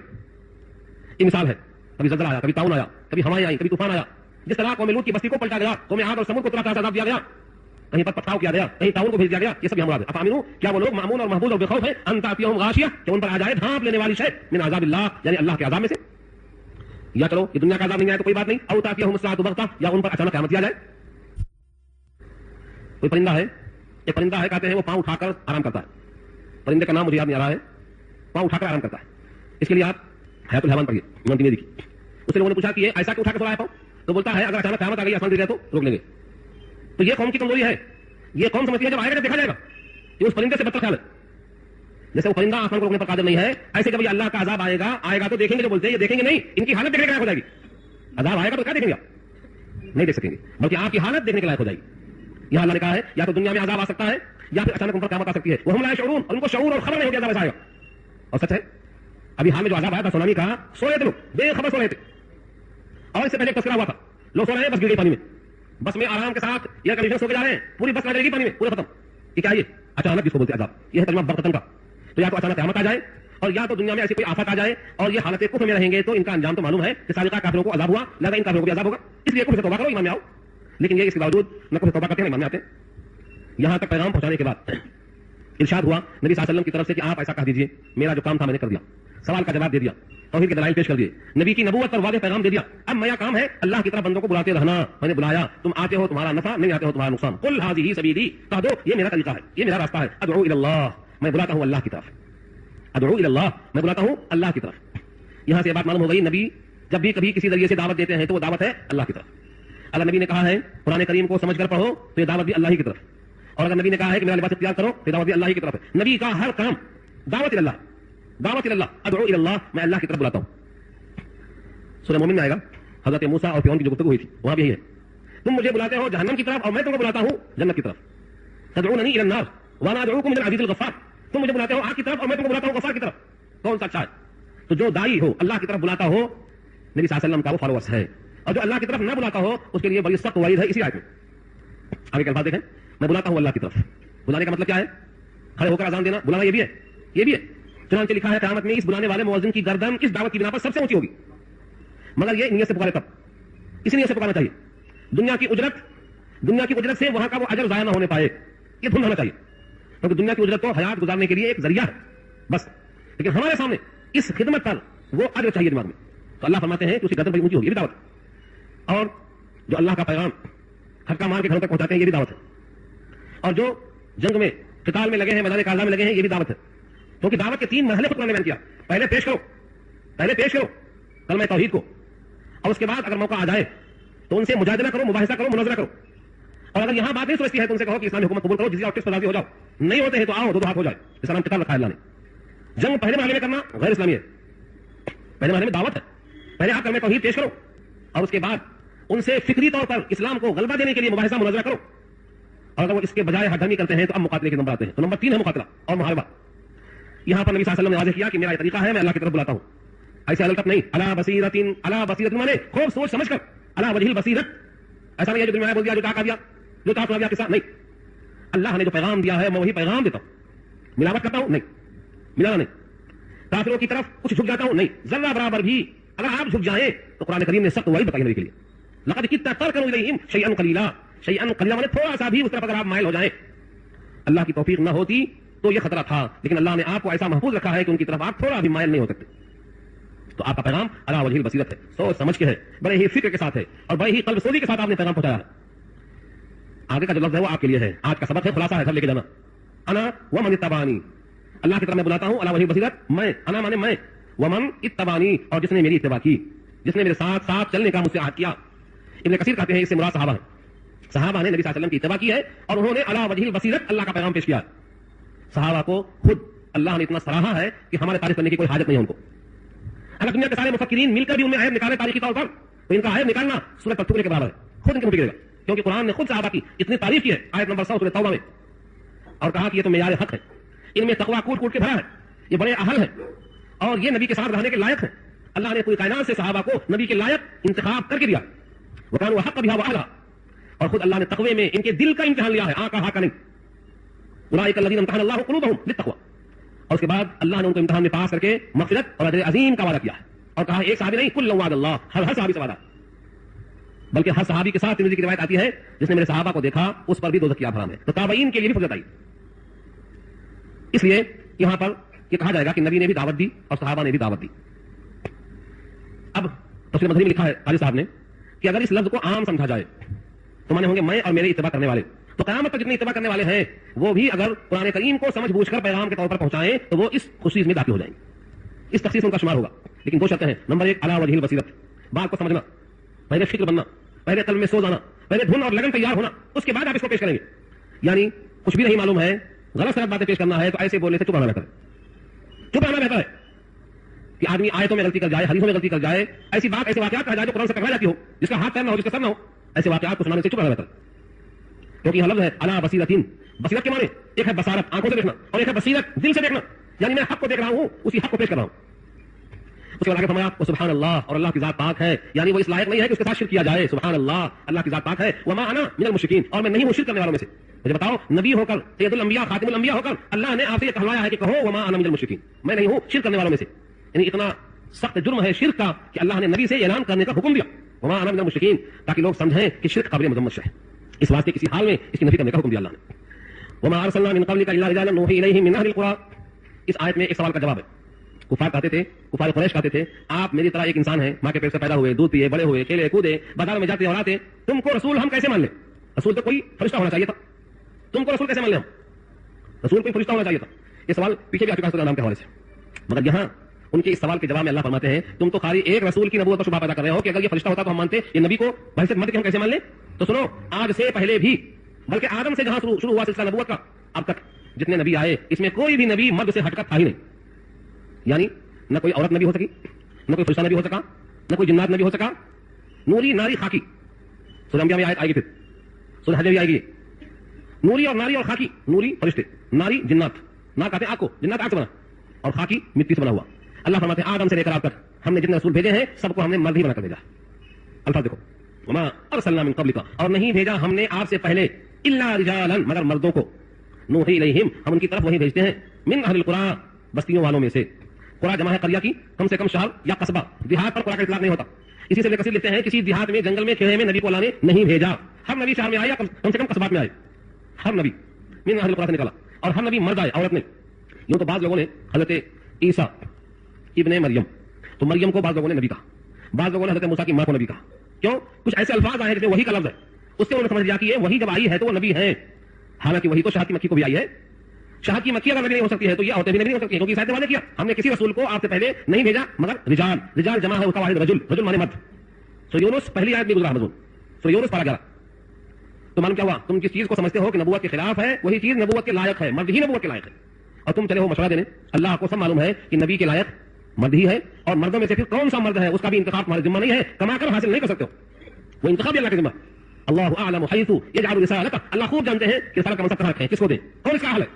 یہ مثال ہے, کبھی زلزلہ آیا, کبھی طاعون آیا, کبھی ہوائیں آئی, کبھی طوفان آیا. جس طرح قوم لوط کی بستی کو پلٹا گیا, قوم عاد اور سمود کو طرح طرح سے عذاب دیا گیا, کہیں پر پتھراؤ کیا گیا, کہیں طاعون کو بھیج دیا گیا. یہ سب یہاں مراد ہے. افامنوا, کیا وہ لوگ مامون اور محفوظ اور بے خوف ہیں, ان تاتیہم غاشیہ, کہ ان پر آ جائے ڈھانپ لینے والی شے, من عذاب اللہ, یعنی اللہ کے عذاب میں سے. یا چلو یہ دنیا کا عذاب نہیں آئے تو کوئی بات نہیں, او تاتیہم الساعۃ بغتہ, یا ان پر اچانک قیامت آ جائے. کوئی پرندہ ہے, ایک پرندہ ہے, کہتے ہیں وہ پاؤں اٹھا کر آرام کرتا ہے. پرندے کا نام مجھے یاد نہیں آ رہا ہے, پاؤں اٹھا کر آرام کرتا ہے. اس کے لیے آپ حیات الحیوان پڑھیے, امام ترمذی کی. اس سے لوگوں نے پوچھا کہ ایسا کیوں اٹھا کے سو رہا ہے پاؤں, تو بولتا ہے اگر اچانک قیامت آ گئی, آسمان گر گیا تو روک لیں گے. تو یہ قوم کی کمزوری ہے. یہ قوم سمجھتی ہے جب آئے گا دیکھا جائے گا. یہ اس پرندے سے بدتر خیال ہے. جیسے وہ پرندہ آسمان کو روکنے پر قادر نہیں ہے, ایسے جب یہ اللہ کا عذاب آئے گا تو دیکھیں گے, جو بولتے ہیں یہ دیکھیں گے نہیں, ان کی حالت دیکھنے کے لائق ہو جائے گی. عذاب آئے گا تو کیا دیکھیں گے, نہیں دیکھ سکیں گے, بلکہ آپ کی حالت دیکھنے کے لائق ہو جائے گی. یہاں اللہ نے کہا ہے یا تو دنیا میں عذاب آ سکتا ہے یا پھر اچانک ان پر قیامت آ سکتی ہے. وہ ہم لا شعورون, اور ان کو شعور اور خبر نہیں ہوتی عذاب ایسا آئے گا. اور سچ ہے, ابھی حال میں جو عذاب آیا تھا سونامی کا, سو رہے تھے لوگ, بے خبر سو رہے تھے. اور اس سے پہلے تذکرہ ہوا تھا, لوگ سو رہے ہیں, بس گر گئی پانی میں, بس میں آرام کے ساتھ ایئر کنڈیشن سو کے جا رہے ہیں, پوری بس لگے گی پانی میں, پورے ختم. یہ کیا, یہ اچانک جس کو بولتے عذاب, یہ ہے ترجمہ بغتتن کا. تو یا تو اچانک قیامت آ جائے, اور یا تو دنیا میں ایسی کوئی آفت آ جائے, اور یہ حالت کفر میں رہیں گے تو ان کا انجام تو معلوم ہے کہ سابقہ کافروں کو عذاب ہوا, لگا ان کافروں کو بھی عذاب ہوگا. اس لیے کفر سے توبہ کرو, ایمان میں آؤ. لیکن یہ اس کے باوجود نہ کفر سے توبہ کرتے ہیں, ایمان میں آتے ہیں. یہاں تک پیغام پہنچانے کے بعد ارشاد ہوا نبی صلی اللہ علیہ وسلم کی طرف سے کہ آپ ایسا کہہ دیجیے, میرا جو کام تھا میں نے کر دیا, سوال کا جواب دے دیا, توحید کے دلائل پیش کر دیے, نبی کی نبوت پر واضح پیغام دے دیا. اب میرا کام ہے اللہ کی طرف بندوں کو بلاتے رہنا. میں نے بلایا, تم آتے ہو تمہارا نفع, نہیں آتے ہو تمہارا نقصان. قل ھذہ سبیلی, کہہ دو یہ میرا طریقہ ہے, یہ میرا راستہ ہے. ادعو الی اللہ, میں بلاتا ہوں اللہ کی طرف. ادعو الی اللہ، میں بلاتا ہوں اللہ کی طرف. یہاں سے یہ بات معلوم ہو گئی، نبی جب بھی کبھی کسی ذریعے سے دعوت دیتے ہیں تو وہ دعوت ہے اللہ کی طرف. اگر نبی نے کہا ہے قرآن کریم کو سمجھ کر پڑھو تو یہ دعوت بھی اللہ ہی کی طرف. اور اگر نبی نے کہا ہے کہ میرا لباس اختیار کرو تو یہ دعوت بھی اللہ ہی کی طرف ہے. نبی کا ہر کام دعوت اللہ، دعوت اللہ. ادعو الی اللہ، میں اللہ کی طرف بلاتا ہوں. سورہ مومن میں آئے گا حضرت موسیٰ اور فرعون کی جو گفتگو ہوئی تھی وہاں بھی یہی ہے، تم مجھے بلاتے ہو جہنم کی طرف اور میں تم کو بلاتا ہوں جنت کی طرف. تدعوننی الی النار وانا ادعوکم من العزیز الغفار، تم مجھے بلاتے ہو آگ کی طرف اور میں تم کو بلاتا ہوں غفار کی طرف. کون سا اچھا ہے؟ تو جو داعی ہو اللہ کی طرف بلاتا ہو نبی صلی اللہ علیہ وسلم کا وہ فالوورس ہے، اور جو اللہ کی طرف نہ بلاتا ہو اس کے لیے بڑی سخت وعید ہے اسی آیت میں. آگے کے الفاظ دیکھیں، میں بلاتا ہوں اللہ کی طرف. بلانے کا مطلب کیا ہے؟ کھڑے ہو کر اذان دینا، بلانا یہ بھی ہے، یہ بھی ہے. چنانچہ لکھا ہے قیامت میں اس بلانے والے مؤذن کی گردن اس دعوت کی بنا پر سب سے اونچی ہوگی، مگر یہ نیت سے پکارے تب، اسی نیت سے پکارنا چاہیے. دنیا کی اجرت سے وہاں کا وہ اجر ضائع نہ ہونے پائے، یہ دھن ہونا چاہیے، کیونکہ دنیا کی اجرت تو حیات گزارنے کے لیے ایک ذریعہ ہے بس، لیکن ہمارے سامنے اس خدمت پر وہ اجر چاہیے دماغ میں. تو اللہ فرماتے ہیں کہ اس کی گردن بڑی اونچی ہوگی، یہ بھی دعوت. اور جو اللہ کا پیغام کھٹکا مار کے گھروں تک پہنچاتے ہیں یہ بھی دعوت ہے. اور جو جنگ میں قتال میں لگے ہیں، میدان کارزہ میں لگے ہیں، یہ بھی دعوت ہے. کیونکہ دعوت کے 3 مرحلے قرآن نے بیان کیا. پہلے پیش کرو کلمہ توحید کو، اور اس کے بعد اگر موقع آ جائے تو ان سے مجادلہ کرو، مباحثہ کرو، مناظرہ کرو. اور اگر یہاں بات نہیں سمجھتی ہے تو ان سے کہو کہ اسلامی حکومت قبول کرو، جزیہ اور ٹیکس پر راضی ہو جاؤ. نہیں ہوتے ہیں تو آؤ، دو ہاتھ ہو جائے. اسلام قتال رکھا ہے اللہ نے. جنگ پہلے مرحلے میں کرنا غیر اسلامی ہے، پہلے مرحلے میں دعوت ہے. پہلے آپ کلمہ توحید پیش کرو اور اس کے بعد ان سے فکری طور پر اسلام کو غلبہ دینے کے لیے مباحثہ مناظرہ کرو. اور اگر وہ اس کے بجائے ہٹھانی کرتے ہیں تو اب مقاتلے کے نمبر آتے ہیں. تو نمبر 3 ہے مقاتلہ اور محاربہ. یہاں پر نبی صلی اللہ علیہ وسلم نے واضح کیا کہ میرا یہ طریقہ ہے، میں اللہ کی طرف بلاتا ہوں. ایسے الگ نہیں، علی بصیرت مانے خوب سوچ سمجھ کر، علی وجہ البصیرت. ایسا نہیں ہے جو دنیا میں بول دیا، جو کہا دیا، جو کہا دیا قصہ نہیں. اللہ نے جو پیغام دیا ہے میں وہی پیغام دیتا ہوں. ملاوٹ کرتا ہوں نہیں، ملانا نہیں. کافروں کی طرف کچھ جھک جاتا ہوں نہیں، ذرہ برابر بھی. اگر آپ جھک جائیں تو قرآن کریم نے سخت وعید بتائی نبی کے لیے. لقد کدت ترکنوا الیہم شیئا قلیلا، شیئا قلیلا مانے تھوڑا سا بھی اس طرف اگر آپ مائل ہو جائیں. اللہ کی توفیق نہ ہوتی تو یہ خطرہ تھا، لیکن اللہ نے آپ کو ایسا محفوظ رکھا ہے کہ ان کی طرف آپ تھوڑا بھی مائل نہیں ہو سکتے. تو آپ کا پیغام علی وجہ البصیرت ہے، سوچ سمجھ کے ہے، بڑے ہی فکر کے ساتھ ہے، اور بڑے ہی قلب سوزی کے ساتھ آپ نے پیغام پہنچایا ہے. آگے کا جو لفظ ہے وہ آپ کے لیے ہے. آج کا سبق ہے، خلاصہ ہے، گھر لے کے جانا. انا ومن اتبعنی، اللہ کی طرف میں بلاتا ہوں علی وجہ البصیرت. میں، انا مانے میں، ومن اتبعنی، اور جس نے میری اتباع کی، جس نے میرے ساتھ ساتھ چلنے کا مجھ سے عہد کیا. ابن کثیر کہتے ہیں اس سے مراد صحابہ ہیں. صحابہ نے نبی صلی اللہ علیہ وسلم کی اتباع کی ہے اور انہوں نے علی وجہ البصیرت اللہ کا پیغام پیش کیا. صحابہ کو خود اللہ نے اتنا سراہا ہے کہ ہمارے تعریف کرنے کی کوئی حاجت نہیں ہے ان کو. اگر دنیا کے سارے مفکرین مل کر بھی ان میں عیب نکالے تاریخی طور پر تو ان کا عیب نکالنا سورۃ تھوکنے کے برابر ہے، خود ان کے گرے گا. کیونکہ قرآن نے خود صحابہ کی اتنی تعریف کی ہے آیت نمبر 100 سورۃ توبہ میں، اور کہا کہ یہ تو معیار حق ہے، ان میں تقویٰ کوٹ کوٹ کے بھرا ہے، یہ بڑے اہل ہیں اور یہ نبی کے ساتھ رہنے کے لائق ہیں. اللہ نے پوری کائنات سے صحابہ کو نبی کے لائق انتخاب کر کے دیا. وَكَانُوا أَحَقَّ بِهَا وَأَهْلَهَا، اور خود اللہ نے تقوی میں ان کے دل کا امتحان لیا ہے، آنکھ کا ہاں کا نہیں. اولئک الذین امتحن اللہ قلوبهم للتقوی، اور اس کے بعد اللہ نے ان کو امتحان میں پاس کر کے مغفرت اور اجر عظیم کا وعدہ کیا ہے. اور کہا ایک صحابی نہیں، کل وعد اللہ، ہر صحابی سے وعدہ، بلکہ ہر صحابی کے ساتھ ترمذی کی روایت آتی ہے جس نے میرے صحابہ کو دیکھا اس پر بھی دوزخ کی آگ حرام ہے. تو تابعین کے لیے بھی فضیلت آئی. اس لیے یہاں پر یہ کہا جائے گا کہ نبی نے بھی دعوت دی اور صحابہ نے بھی دعوت دی. اب تفسیر مظہری میں لکھا ہے قاری صاحب نے کہ اگر اس لفظ کو عام سمجھا جائے تو مانے ہوں گے میں اور میرے اتباع کرنے والے. تو قیامت تک جتنے اتباع کرنے والے ہیں وہ بھی اگر قرآن کریم کو سمجھ بوجھ کر پیغام کے طور پر پہنچائیں تو وہ اس خصوصیت میں داخل ہو جائیں گے، اس تخصیص ان کا شمار ہوگا. لیکن 2 شرطیں ہیں. نمبر 1 علی وجہ البصیرت، بات کو سمجھنا، پہلے فکر بننا، پہلے قلب میں سوز آنا، پہلے دھن اور لگن تیار ہونا، اس کے بعد آپ اس کو پیش کریں گے. یعنی کچھ بھی نہیں معلوم ہے، غلط سلط باتیں پیش کرنا ہے تو ایسے بولنے سے چپ رہنا بہتر ہے. چپ رہنا بہتر ہے کہ آدمی آیتوں میں غلطی کر جائے، حدیثوں میں غلطی کر جائے، ایسی بات ایسے واقعات کہا جائے جو قرآن سے ٹکرا جاتی ہو، جس کا ہاتھ پیر نہ ہو، جس کا سر نہ ہو، ایسے واقعات کو سنانے سے چپ رہنا بہتر. کیونکہ یہ لفظ ہے علی بصیرت. بصیرت کے معنی ایک ہے بصارت، آنکھوں سے دیکھنا، اور ایک ہے بصیرت، دل سے دیکھنا. یعنی میں حق کو دیکھ رہا ہوں، اسی حق کو پیش کر رہا ہوں. اس کے بعد آگے فرمایا سبحان اللہ، اور اللہ کی ذات پاک ہے، یعنی وہ اس لائق نہیں ہے کہ اس کے ساتھ شرک کیا جائے. سبحان اللہ، اللہ کی ذات پاک ہے. وما انا من المشرکین، اور میں نہیں ہوں شرک کرنے والوں میں سے. مجھے بتاؤ، نبی ہو کر، سید الانبیاء، خاتم الانبیاء ہو کر اللہ نے آپ سے یہ کہلوایا ہے کہ کہو وما انا من المشرکین، میں نہیں ہوں شرک کرنے والوں میں سے. یعنی اتنا سخت جرم ہے شرک کا کہ اللہ نے نبی سے اعلان کرنے کا حکم دیا وما انا من المشرکین، تاکہ لوگ سمجھیں کہ شرک قابل مذمت ہے. اس واسطے کسی حال میں اس کی نفی کرنے کا حکم دیا اللہ نے. وما ارسلنا من قبلک الا رجالا نوحی الیہم من اہل القری. اس آیت میں ایک سوال کا جواب ہے. کفار کہتے تھے، کفار قریش کہتے تھے آپ میری طرح ایک انسان ہیں، ماں کے پیٹ سے پیدا ہوئے، دودھ پیے، بڑے ہوئے، کھیلے کودے، بازار میں جاتے اور آتے، تم کو رسول ہم کیسے مان لیں؟ رسول تو کوئی فرشتہ ہونا چاہیے تھا، تم کو رسول کیسے مان لیں ہم؟ رسول کوئی فرشتہ ہونا چاہیے تھا. یہ سوال پیچھے بھی آ چکا ہے سورہ انعام کے حوالے سے. مگر یہاں ان کے اس سوال کے جواب میں اللہ فرماتے ہیں تم تو خالی ایک رسول کی نبوت پر شبہ پیدا کر رہے ہو کہ اگر یہ فرشتہ ہوتا تو ہم مانتے, یہ نبی کو بحثیت مرد کے ہم کیسے مان لیں؟ تو سنو, آج سے پہلے بھی, بلکہ آدم سے جہاں شروع ہوا سلسلہ نبوت کا, اب تک جتنے نبی آئے اس میں کوئی بھی نبی مرد سے ہٹ کر تھا ہی نہیں. یعنی نہ کوئی عورت نبی ہو سکی, نہ کوئی فرشتہ نبی ہو سکا, نہ کوئی جنات نبی ہو سکا. نوری ناری خاکی, سورہ انبیاء میں آیت آئے گی, پھر سورہ حج میں بھی آئے گی. نوری اور ناری اور خاکی, نوری فرشتے, ناری جنات, نہ کہتے ہیں آگ کو, جنات آگ سے بنا, اور خاکی مٹی سے بنا ہوا. اللہ فرماتے ہیں آدم سے لے کر آپ تک ہم نے جتنے رسول بھیجے ہیں سب کو ہم نے مرد ہی بنا کر بھیجا. الفاظ دیکھو, وما ارسلنا من قبلک, اور نہیں بھیجا ہم نے آپ سے پہلے, الا رجالا, مگر مردوں کو, نوحی الیہم, ہم ان کی طرف وہی بھیجتے ہیں, من اہل القرى, بستیوں والوں میں سے. قرى جمع ہے قریہ کی, کم سے کم شہر یا قصبہ. دیہات پر قرى کا اطلاق نہیں ہوتا. اسی سے لے کر لکھتے ہیں کسی دیہات میں, جنگل میں, کھیڑے میں نبی کو اللہ نے نہیں بھیجا. ہر نبی شہر میں آیا, کم سے کم قصبات میں آئے. ہر نبی من اہل القرى سے نکلا, اور ہر نبی مرد آئے, عورت نہیں. یوں تو بعض لوگوں نے حضرت عیسیٰ ابن مریم, تو مریم کو بعض لوگوں نے نبی کہا, بعض لوگوں نے حضرت موسیٰ کی ماں کو نبی کہا. کیوں؟ کچھ ایسے الفاظ آئے ہیں وہی کا لفظ ہے, اس سے انہوں نے سمجھ لیا کہ یہ وہی جب آئی ہے تو وہ نبی ہے. حالانکہ وہی تو شہد کی مکھی کو بھی آئی ہے. شہد کی مکھی اگر نبی نہیں ہو سکتی ہے تو یہ عورتیں بھی نبی نہیں ہو سکتی ہیں, کیونکہ عیسیٰ نے کیا, ہم نے کسی رسول کو آپ سے پہلے نہیں بھیجا مگر رجال. رجال جمع ہے اس کا واحد رجل, رجل مانے مرد. سورہ یونس پہلی آیت میں گزرا مضمون, سورہ یونس پارہ 11. تو معلوم کیا ہوا, تم جس چیز کو سمجھتے ہو کہ نبوت کے خلاف ہے وہی چیز نبوت کے لائق ہے, مرد ہی نبوت کے لائق ہے. اور تم چلے ہو مشورہ دینے. اللہ کو سب معلوم ہے کہ نبی کے لائق مرد ہی ہے, اور مردوں میں سے پھر کون سا مرد ہے اس کا بھی انتخاب تمہارے ذمہ نہیں ہے, کما کر حاصل نہیں کر سکتے ہو, وہ انتخاب بھی اللہ کے ذمہ. اللہ اعلم حیث یجعل رسالتہ, اللہ خوب جانتے ہیں کہ رسالت کا منصب کہاں ہے, کس کو دیں, کون اس کا حل ہے.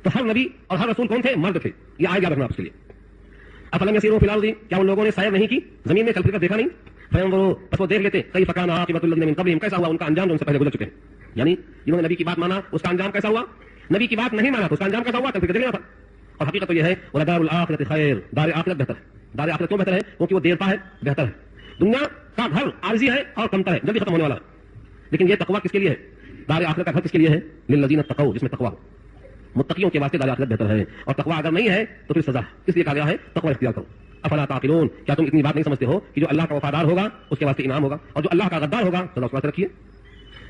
تو ہر نبی اور ہر رسول کون تھے؟ مرد تھے. یہ آئے گا رکھنا آپ کے لیے. افلم یسیروا فی الارض, کیا ان لوگوں نے سیر نہیں کی زمین میں, چل پھر کر دیکھا نہیں. فینظروا, بس وہ دیکھ لیتے, کیف کان عاقبۃ الذین من قبلہم, کیسا ہوا ان کا انجام جو ان سے پہلے گزر چکے ہیں. یعنی جنہوں نے نبی کی بات مانا اس کا انجام کیسا ہوا, نبی کی بات نہیں مانا تو اس کا انجام کیسا ہوا, چل پھر کر دیکھنا تھا. اور حقیقت تو یہ ہے ولدار الآخرۃ خیر, دار آخرت بہتر ہے. دار آخرت کیوں بہتر ہے؟ کیونکہ وہ دیرپا ہے, بہتر ہے. دنیا کا گھر عارضی ہے اور کمتر ہے, جلدی ختم ہونے والا ہے. لیکن یہ تقویٰ کس کے لیے ہے؟ دار آخرت کا گھر کس کے لیے ہے؟ للذین اتقوا, جس میں تقویٰ ہو. متقیوں کے واسطے دار آخرت بہتر ہے, اور تقویٰ اگر نہیں ہے تو پھر سزا. اس لیے کہا گیا ہے تقویٰ اختیار کرو. افلا تعقلون, کیا تم اتنی بات نہیں سمجھتے ہو کہ جو اللہ کا وفادار ہوگا اس کے واسطے انعام ہوگا, اور جو اللہ کا غدار ہوگا سزا اس کے واسطے رکھیے.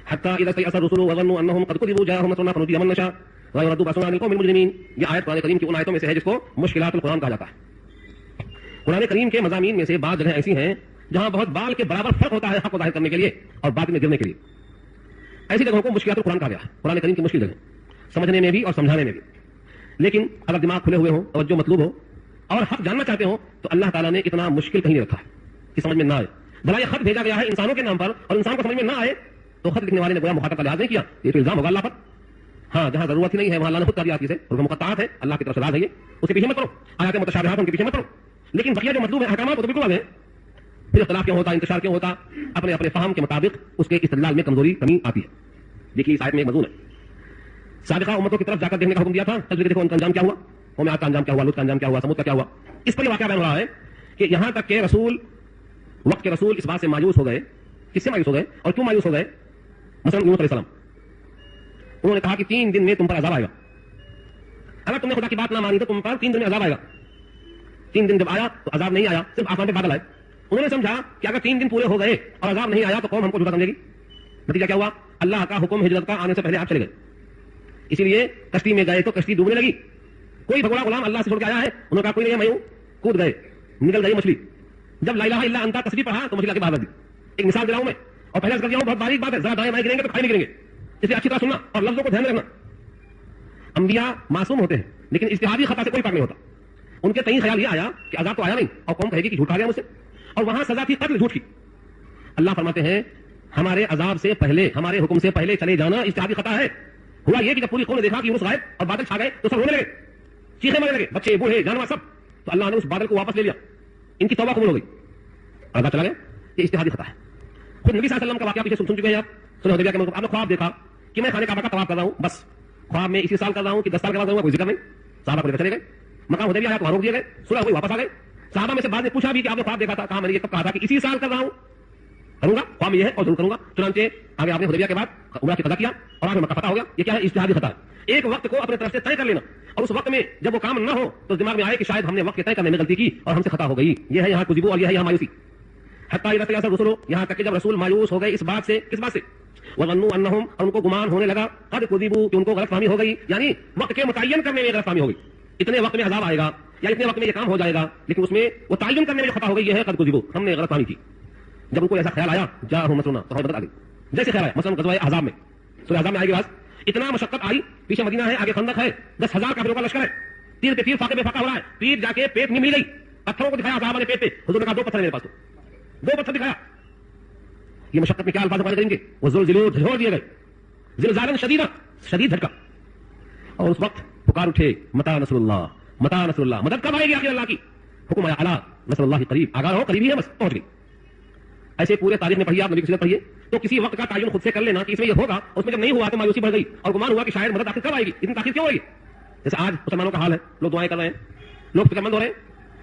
حتی اذا استيأس الرسل وظنوا انهم قد كذبوا جاءهم نصرنا فنجي من نشاء ويرد بأسنا عن القوم المجرمين. یہ آیت قرآن کریم کی ان آیتوں میں سے ہے جس کو مشکلات القرآن کہا جاتا ہے. قرآن کریم کے مضامین میں سے بعض جگہیں ایسی ہیں جہاں بہت بال کے برابر فرق ہوتا ہے حق کو ظاہر کرنے کے لیے اور باطل میں گرنے کے لیے. ایسی جگہوں کو مشکلات القرآن کہا گیا ہے. قرآن کریم کی مشکل جگہ, سمجھنے میں بھی اور سمجھانے میں بھی. لیکن اگر دماغ کھلے ہوئے ہوں, توجہ مطلوب ہو, اور حق جاننا چاہتے ہو, تو اللہ تعالیٰ نے اتنا مشکل کہیں نہیں رکھا ہے کہ سمجھ میں نہ آئے. بھلا یہ خط بھیجا گیا ہے انسانوں کے نام پر, اور انسان کو سمجھ میں نہ آئے تو خط لکھنے والے نے گویا مخاطب کا لحاظ نہیں کیا, یہ تو الزام ہوگا اللہ پر. ہاں, جہاں ضرورت ہی نہیں ہے وہاں اللہ نے خود کر دیا چیزیں, اور وہ مقطعات ہے, اللہ کی طرف سے راز ہے, یہ اس کے پیچھے مت پڑو. آیات متشابہات ان کے پیچھے مت پڑو. لیکن بقیہ جو مطلوب ہے احکامات وہ تو بالکل واضح ہیں. پھر اختلاف کیوں ہوتا, انتشار کیوں ہوتا, اپنے اپنے فہم کے مطابق اس کے استدلال میں کمزوری کمی آتی ہے. دیکھیے اس آیت میں ایک مضمون ہے. سابقہ امتوں کی طرف جا کر دیکھنے کا حکم دیا تھا, چل دیکھو ان کا انجام کیا ہوا, قوم عاد کا انجام کیا ہوا, لوط کا انجام کیا ہوا, سمود کا کیا ہوا. اس پر یہ واقعہ بیان ہو رہا ہے کہ یہاں تک کہ رسول, وقت کے رسول اس بات سے مایوس ہو گئے. کس سے مایوس ہو گئے اور کیوں مایوس ہو گئے؟ مثلا یونس علیہ السلام, انہوں نے کہا کہ 3 دن میں تم پر عذاب آئے گا. اگر تم نے خدا کی بات نہ مانی تو تم پر 3 دن میں عذاب آئے گا. 3 دن جب آیا تو عذاب نہیں آیا, صرف آسمان پہ بادل آئے. انہوں نے سمجھا کہ اگر 3 دن پورے ہو گئے اور عذاب نہیں آیا تو قوم ہم کو جھوٹا سمجھے گی. نتیجہ کیا ہوا؟ اللہ کا حکم ہجرت کا آنے سے پہلے آپ چلے گئے. اسی لیے کشتی میں گئے تو کشتی ڈوبنے لگی. کوئی بھگوڑا غلام اللہ سے چھوڑ کے آیا ہے, انہوں نے کہا کوئی نہیں, میں ہوں, کود گئے, نکل گئی مچھلی. جب لا الہ الا انت تصویر پڑھا تو مچھلی کے باہر دی. ایک مثال دے رہا ہوں میں, اور پہلے کر دیا ہوں, بہت باریک بات ہے, ذرا دائیں بائیں گریں گے تو کھائے نہیں گریں گے, اس لیے اچھی طرح سننا اور لفظوں کو دھیان میں رکھنا. انبیاء معصوم ہوتے ہیں لیکن اجتہادی خطا سے کوئی فرق نہیں ہوتا. ان کے تئیں خیال یہ آیا کہ عذاب تو آیا نہیں, اور قوم کہے گی کہ جھوٹ کھا گیا مجھ سے, اور وہاں سزا تھی قتل جھوٹ کی. اللہ فرماتے ہیں ہمارے عذاب سے پہلے, ہمارے حکم سے پہلے چلے جانا اجتہادی خطا ہے. ہوا یہ کہ جب پوری قوم نے دیکھا کہ یونس غائب اور بادل چھا گئے تو سب رونے لگے, چیخے مارنے لگے, بچے بوڑھے جانور سب. تو اللہ نے اس بادل کو واپس لے لیا, ان کی توبہ قبول ہو گئی, عذاب چلا گیا. یہ اجتہادی خطا ہے. خود نبی صلی اللہ علیہ وسلم کا واقعہ پیچھے سن چکے ہیں آپ. سنہ حدیبیہ کے موقع آپ نے خواب دیکھا کہ میں خانے کعبہ کا طواف کر رہا ہوں, بس خواب میں اسی سال کر رہا ہوں کہ 10 سال کے بعد کروں گا, کوئی ذکر نہیں. صحابہ کو لے کر چلے گئے, مقام حدیبیہ آیا تو وہاں روک دیے گئے, صلح ہوئی, واپس آ گئے. صحابہ میں سے بعد نے پوچھا بھی کہ آپ نے خواب دیکھا تھا, کہا میں نے یہ کب کہا تھا کہ اسی سال کر رہا ہوں, کروں گا, خواب یہ ہے اور ضرور کروں گا. چنانچہ آگے آپ نے حدیبیہ کے بعد عمرہ کی قضا کیا اور آگے مکہ فتح ہو گیا. یہ کیا ہے؟ اجتہادی خطا ہے. ایک وقت کو اپنے طرف سے طے کر لینا, اور اس وقت میں جب وہ کام نہ ہو تو دماغ میں آئے کہ شاید ہم نے وقت کے طے کرنے میں غلطی کی اور ہم سے خطا ہو گئی. یہ ہے یہاں کذبو اور یہ ہے یہاں مایوسی. حتی اذا استيأس الرسل, یہاں تک کہ جب رسول مایوس ہو گئے اس بات سے. کس بات سے؟ وظنوا انهم, اور ان کو گمان ہونے لگا, قد كذبوا, کہ ان کو غلط فہمی ہو گئی, یعنی وقت کے متعین کرنے میں غلط فہمی ہو گئی. اتنے وقت میں عذاب آئے گا, یا اتنے وقت میں یہ کام ہو جائے گا, لیکن اس میں وہ تعین کرنے میں جو خطا ہو گئی یہ ہے قد گزبو, ہم نے غلط فہمی کی. جب ان کو ایسا خیال آیا جا ہو مسلنا تو بدت آ گئی. جیسے خیال آیا مثلا غزوہ احزاب میں, سورہ احزاب میں آئے گی بات, اتنا مشقت آئی, پیچھے مدینہ ہے, آگے خندق ہے, 10,000 کافروں کا لشکر ہے, تیر پہ تیر, فاقے پہ فاقہ ہو رہا ہے, پیر جا کے پیٹ میں مل گئی, پتھروں کو دکھایا صحابہ نے پیٹ پہ, حضور نے کہا 2 پتھر میرے پاس, تو 2 پتھر دکھایا. یہ مشقت میں کیا الفاظ قرآن کریم کے, وہ زلزلوا جھوڑ دیے گئے, زلزالا شدیدا, شدید جھٹکا. اور اس وقت پکار اٹھے متا نصر اللہ, متا نصر اللہ, مدد کب آئے گی آخر اللہ کی, حکم آیا الا نصر اللہ قریب, آگاہ ہو قریب ہی ہے, بس پہنچ گئی. ایسے پورے تاریخ میں پڑھیے آپ, نبی کی سیرت پڑھیے, تو کسی وقت کا تعین خود سے کر لینا کہ اس میں یہ ہوگا, اس میں جب نہیں ہوا تو مایوسی بڑھ گئی اور گمان ہوا کہ شاید مدد آخر کب آئے گی, اتنی تاخیر کیوں ہوئی. جیسے آج مسلمانوں کا حال ہے, لوگ دعائیں کر رہے ہیں, لوگ فکر مند ہو رہے ہیں,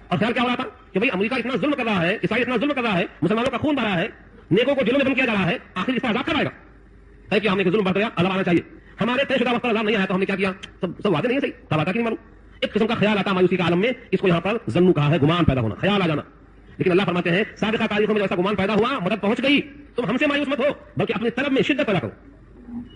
اور خیال کیا ہو رہا تھا کہ بھائی امریکہ اتنا ظلم کر رہا ہے, عیسائی اتنا ظلم کر رہا ہے, مسلمانوں کا خون بہا ہے, نیکوں کو جیلوں میں بند کیا جا رہا ہے, آخر اس پر عذاب کب آئے گا. ہے کہ ہم نے ظلم بڑھ گیا, عذاب آنا چاہیے. ہمارے طے شدہ وقت پر عذاب نہیں آیا تو ہم نے کیا کیا, سب وعدے نہیں صحیح, تب آتا کہ نہیں معلوم. ایک قسم کا خیال آتا مایوسی کا عالم میں, اس کو یہاں پر ظنو کہا ہے, گمان پیدا ہونا, خیال آ جانا. لیکن اللہ فرماتے ہیں سابقہ تاریخوں میں ایسا گمان پیدا ہوا, مدد پہنچ گئی, تم ہم سے مایوس مت ہو, بلکہ اپنی طلب میں شدت پیدا کرو,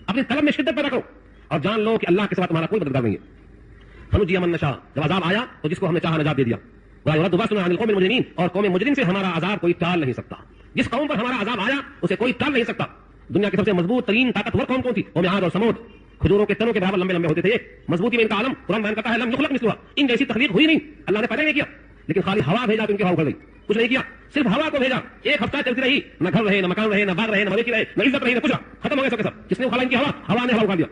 اپنی طلب میں شدت پیدا کرو, اور جان لو کہ اللہ کے سوا تمہارا کوئی مددگار نہیں ہے. فنجی من نشاء, جب عذاب آیا تو جس کو ہم نے چاہا نجات دے دیا. ولا يرد بأسنا عن القوم المجرمين, اور قوم مجرم سے ہمارا عذاب کوئی ٹال نہیں سکتا. جس قوم پر ہمارا عذاب آیا اسے کوئی ٹال نہیں سکتا. دنیا کی سب سے مضبوط ترین طاقتور قوم کون تھی, قوم عاد اور سمود. کھجوروں کے تنوں کے برابر لمبے لمبے ہوتے تھے, مضبوطی میں ان کا عالم قرآن بیان کرتا ہے لم یخلق مثلها, ان جیسی تخلیق ہوئی نہیں, اللہ نے پیدا نہیں کیا, لیکن خالی ہوا بھیجا تو ان کے ہوا اکھڑ گئی, کچھ نہیں کیا, صرف ہوا کو بھیجا, 1 ہفتہ چلتی رہی, نہ گھر رہے, نہ مکان رہے, نہ باغ رہے, نہ مویشی رہے, نہ عزت رہی, نہ کچھ, ختم ہو گئے سب کے سب. کس نے اکھاڑا ان کی ہوا, ہوا نے ہوا اکھاڑ دیا.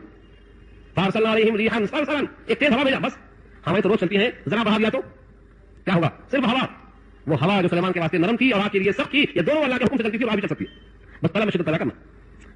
فارسلنا علیہم ریحا صرصرا, ایک تیز ہوا بھیجا, بس ہمیں تو روز چلتی ہیں, ذرا بڑھا دیا تو کیا ہوگا, صرف ہوا. وہ ہوا جو سلیمان کے واسطے نرم تھی اور آپ کے لیے سخت تھی, یہ دونوں اللہ کے حکم سے چلتی تھی اور آگے چل سکتی ہے, بس طلب میں شدت پیدا کرنا.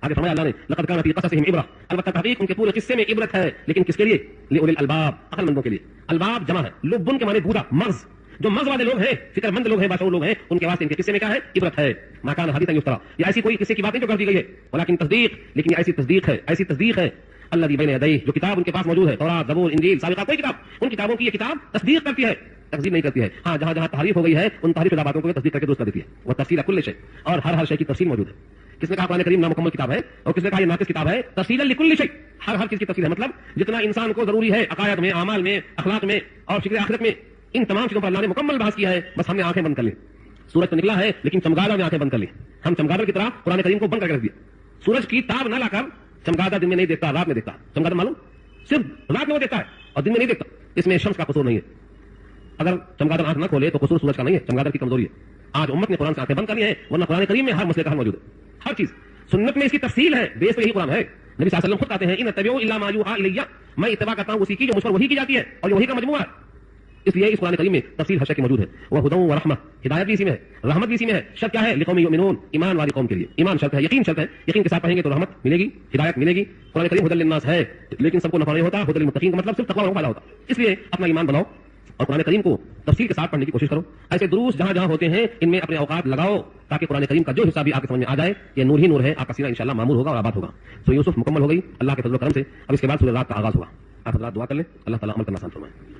آگے فرمایا اللہ نے لقد كان في قصصهم عبرة, البتہ تحقیق ان کے پورے قصے میں عبرت ہے, لیکن کس کے لیے, لأولی الالباب, عقل مندوں کے لیے. الباب جمع ہے, لبن کے معنی گودا, مغز, جو مغز والے لوگ ہیں, فکر مند لوگ ہیں, باشعور لوگ ہیں, ان کے واسطے ان کے قصے میں کیا ہے, عبرت ہے. ما كان حديثا يفترى, یہ ایسی کوئی قصے کی باتیں جو کر دی گئی ہے, ولكن تصدیق, لیکن یہ ایسی تصدیق ہے, ایسی تصدیق ہے الذي بين يديه, جو کتاب ان کے پاس موجود ہے, تورات, زبور, انجیل, سابقہ, کوئی کتاب, ان کتابوں کی یہ کتاب تصدیق کرتی ہے, تکذیب نہیں کرتی ہے. ہاں جہاں جہاں تحریف ہو گئی ہے ان تحریف شدہ باتوں کو تصدیق کر کے درست کر دیتی ہے. وہ تفصیل کل شے, اور ہر شے کی تفصیل موجود ہے. کس نے کہا قرآن کریم نامکمل کتاب ہے, اور کس نے کہا یہ ناقص کتاب ہے, تفصیلا لکل شے, ہر چیز کی تفصیل ہے, مطلب جتنا انسان کو ضروری ہے عقائد میں, اعمال میں, اخلاق میں اور فکر آخرت میں, ان تمام چیزوں پر اللہ نے مکمل بحث کیا ہے. بس ہم نے آنکھیں بند کر لی. سورج تو نکلا ہے لیکن چمگادڑ میں آنکھیں بند کر لی, ہم چمگادڑ کی طرح قرآن کریم کو بند کر کے رکھ دیا. سورج کی تاب نہ لا کر, چمگادڑ دن میں نہیں دیکھتا, رات میں دیکھتا. چمگادڑ معلوم, صرف رات میں وہ دیکھتا ہے اور دن میں نہیں دیکھتا. اس میں شمس کا قصور نہیں ہے. اگر چمگادڑ آنکھ نہ کھولے تو قصور سورج کا نہیں ہے, چمگادڑ کی کمزوری ہے. آج امت نے قرآن سے آنکھیں بند کر لی ہیں, ورنہ قرآن کریم میں ہر مسئلے کا حل موجود ہے, ہر چیز. سنت میں اس کی تفصیل ہے, بیس پہ یہی قرآن ہے. نبی صلی اللہ علیہ وسلم خود کہتے ہیں ان اتبعوا الا ما یوحى الی, میں اتباع کرتا ہوں اسی کی جو مجھ پر وحی کی جاتی ہے, اور یہ وحی کا مجموعہ ہے. اس لیے اس قرآن کریم میں تفصیل ہر شے کی موجود ہے. وہ ہدی و رحمہ, ہدایت بھی اسی میں ہے, رحمت بھی اسی میں ہے. شرط کیا ہے, لقوم یؤمنون, ایمان والی قوم کے لیے. ایمان شرط ہے, یقین شرط ہے, یقین کے ساتھ پڑھیں گے تو رحمت ملے گی, ہدایت ملے گی. قرآن کریم ہدی للناس ہے, لیکن سب کو نفع نہیں ہوتا. ہدی للمتقین کا مطلب صرف تقوی کا فائدہ ہوتا. اس لیے اپنا ایمان بناؤ اور قرآن کریم کو تفصیل کے ساتھ پڑھنے کی کوشش کرو. ایسے دروس جہاں جہاں ہوتے ہیں ان میں اپنے اوقات لگاؤ تاکہ قرآن کریم کا جو حصہ بھی آپ کے سمجھ میں آ جائے, یہ نور ہی نور ہے, آپ کا سینہ انشاءاللہ معمور ہوگا اور آباد ہوگا. سورہ یوسف مکمل ہو گئی اللہ کے فضل و کرم سے. اب اس کے بعد سورہ رات کا آغاز ہوگا. آپ حضرات دعا کر لیں, اللہ تعالیٰ عمل کرنا آسان فرمائے.